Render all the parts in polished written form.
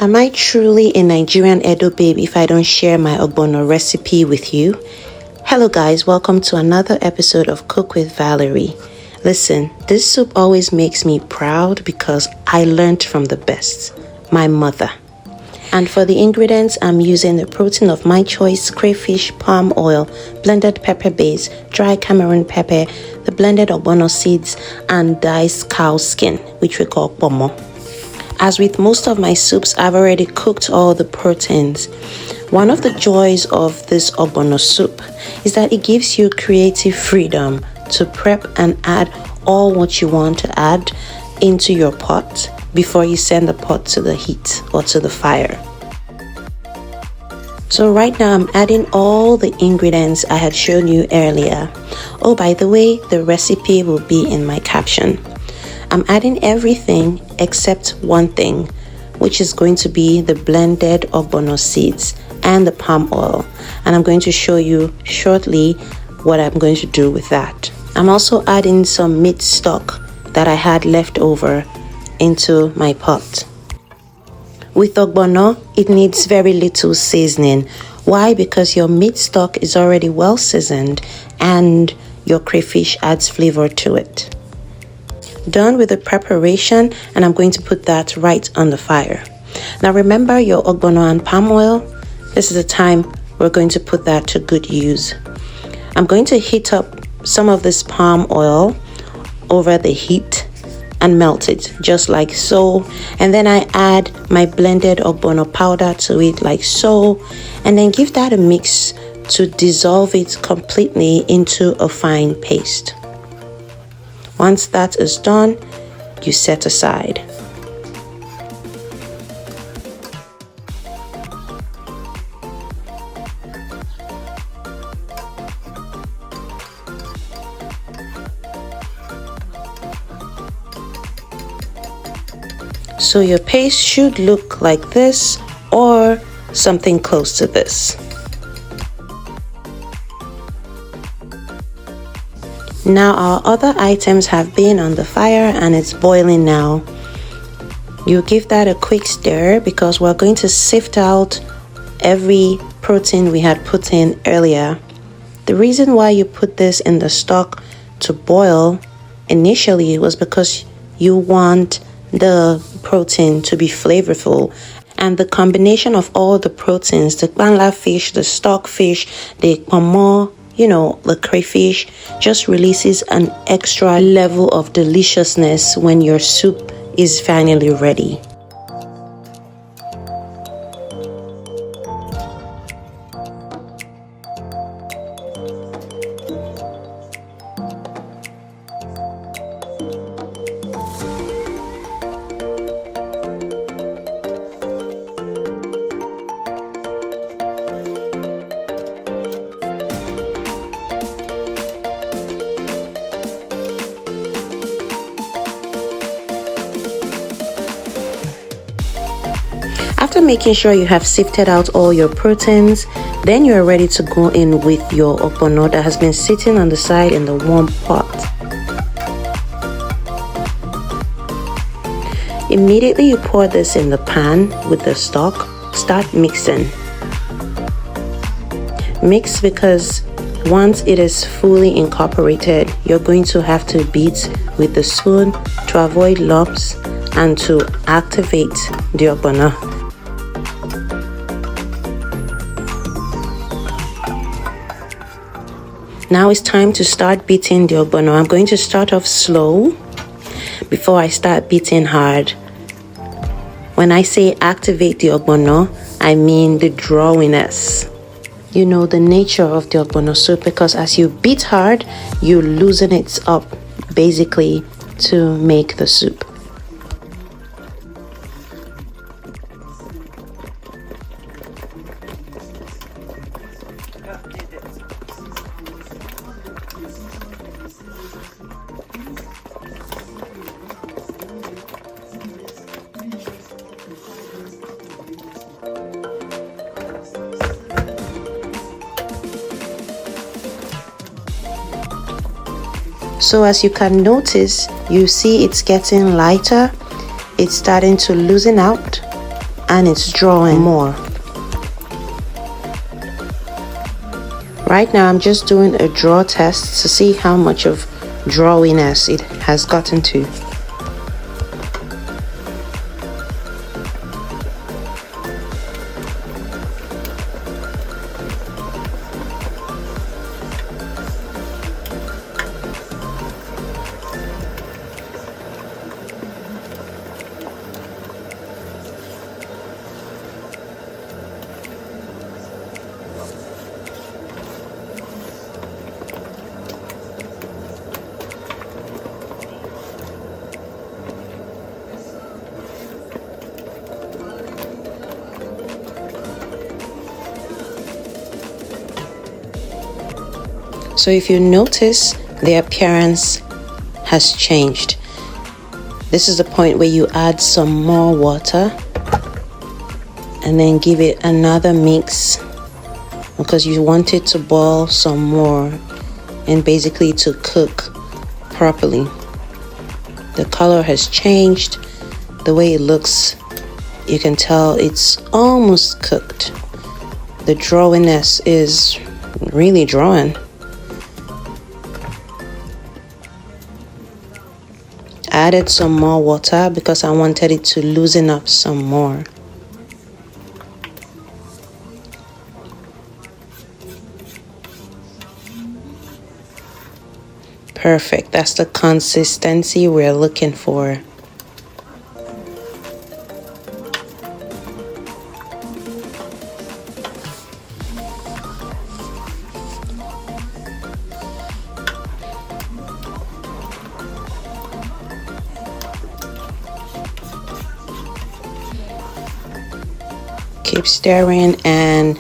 Am I truly a Nigerian Edo babe if I don't share my Ogbono recipe with you? Hello guys, welcome to another episode of Cook with Valerie. Listen, this soup always makes me proud because I learned from the best, my mother. And for the ingredients, I'm using the protein of my choice, crayfish, palm oil, blended pepper base, dry Cameroon pepper, the blended Ogbono seeds, and diced cow skin, which we call Ogbono. As with most of my soups, I've already cooked all the proteins. One of the joys of this Ogbono soup is that it gives you creative freedom to prep and add all what you want to add into your pot before you send the pot to the heat or to the fire. So right now I'm adding all the ingredients I had shown you earlier. Oh, by the way, the recipe will be in my caption. I'm adding everything except one thing, which is going to be the blended Ogbono seeds and the palm oil. And I'm going to show you shortly what I'm going to do with that. I'm also adding some meat stock that I had left over into my pot. With Ogbono, it needs very little seasoning. Why? Because your meat stock is already well seasoned and your crayfish adds flavor to it. Done with the preparation, and I'm going to put that right on the fire. Now remember your Ogbono and palm oil. This is the time we're going to put that to good use. I'm going to heat up some of this palm oil over the heat and melt it just like so, and then I add my blended Ogbono powder to it like so, and then give that a mix to dissolve it completely into a fine paste. Once that is done, you set aside. So your paste should look like this or something close to this. Now our other items have been on the fire and it's boiling now. You give that a quick stir because we're going to sift out every protein we had put in earlier. The reason why you put this in the stock to boil initially was because you want the protein to be flavorful, and the combination of all the proteins, the kpanla fish, the stock fish, the pomo, the crayfish, just releases an extra level of deliciousness when your soup is finally ready. After making sure you have sifted out all your proteins, then you are ready to go in with your Ogbono that has been sitting on the side in the warm pot. Immediately you pour this in the pan with the stock. Start mixing. Mix because once it is fully incorporated, you're going to have to beat with the spoon to avoid lumps and to activate the Ogbono. Now it's time to start beating the Ogbono. I'm going to start off slow before I start beating hard. When I say activate the Ogbono, I mean the drawiness. You know the nature of the Ogbono soup, because as you beat hard, you loosen it up basically to make the soup. So as you can notice, you see it's getting lighter, it's starting to loosen out, and it's drawing more. Right now I'm just doing a draw test to see how much of drawiness it has gotten to. So if you notice, the appearance has changed. This is the point where you add some more water and then give it another mix because you want it to boil some more and basically to cook properly. The color has changed. The way it looks, you can tell it's almost cooked. The drawiness is really drawing. Added some more water because I wanted it to loosen up some more. Perfect. That's the consistency we're looking for. Keep stirring and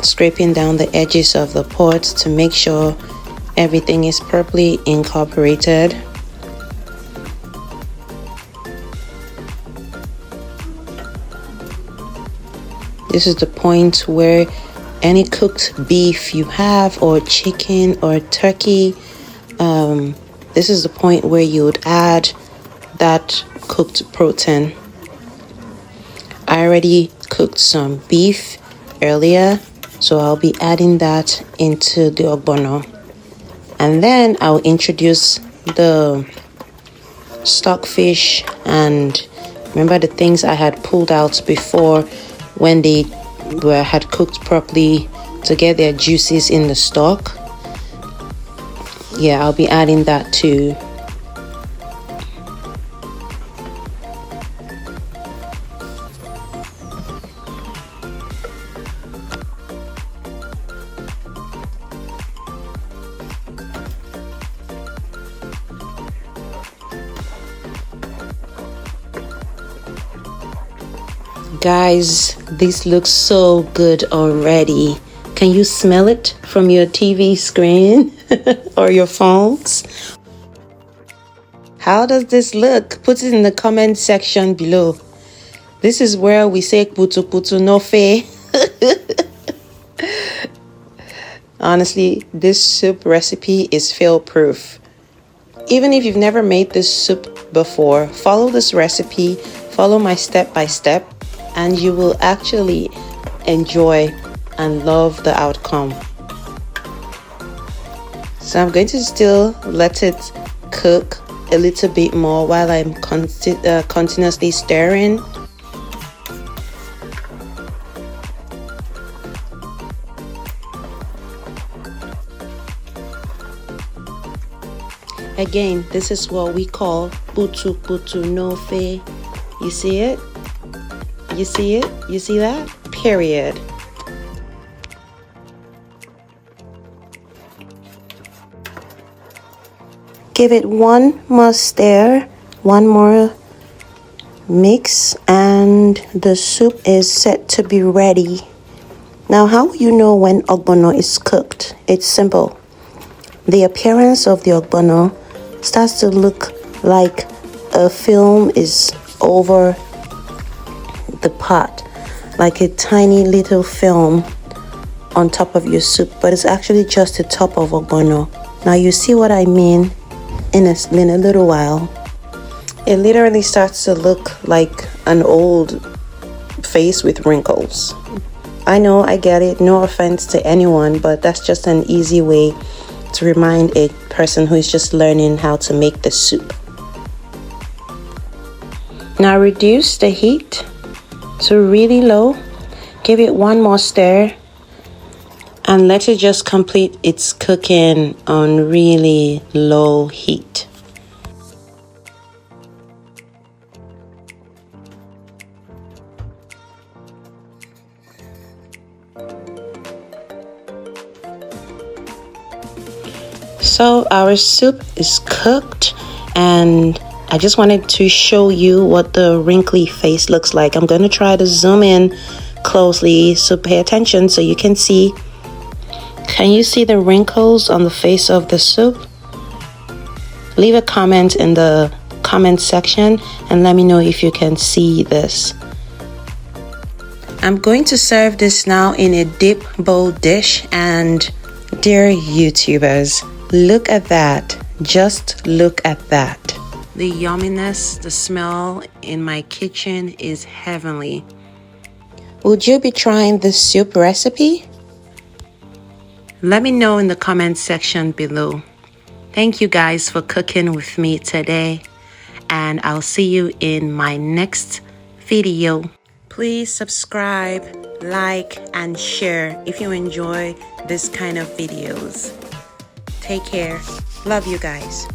scraping down the edges of the pot to make sure everything is properly incorporated. This is the point where any cooked beef you have, or chicken or turkey, this is the point where you would add that cooked protein. I already cooked some beef earlier, so I'll be adding that into the ogbono. And then I'll introduce the stockfish and remember the things I had pulled out before when they had cooked properly to get their juices in the stock. Yeah, I'll be adding that too. Guys, this looks so good already. Can you smell it from your TV screen or your phones? How does this look? Put it in the comment section below. This is where we say putu putu no fe. Honestly, this soup recipe is fail proof. Even if you've never made this soup before, follow this recipe, follow my step by step, and you will actually enjoy and love the outcome. So I'm going to still let it cook a little bit more while I'm continuously stirring. Again, this is what we call putu putu no fe. You see it? You see it? You see that? Period. Give it one more stir, one more mix, and the soup is set to be ready. Now, how will you know when ogbono is cooked? It's simple. The appearance of the ogbono starts to look like a film is over the pot, like a tiny little film on top of your soup, but it's actually just the top of ogbono. Now you see what I mean in a little while. It literally starts to look like an old face with wrinkles. I know, I get it, no offense to anyone, but that's just an easy way to remind a person who is just learning how to make the soup. Now reduce the heat to really low. Give it one more stir and let it just complete its cooking on really low heat. So our soup is cooked, and I just wanted to show you what the wrinkly face looks like. I'm going to try to zoom in closely, so pay attention so you can see. Can you see the wrinkles on the face of the soup? Leave a comment in the comment section and let me know if you can see this. I'm going to serve this now in a deep bowl dish, and dear YouTubers, look at that. Just look at that. The yumminess, the smell in my kitchen is heavenly. Would you be trying this soup recipe? Let me know in the comment section below. Thank you guys for cooking with me today, and I'll see you in my next video. Please subscribe, like, and share if you enjoy this kind of videos. Take care. Love you guys.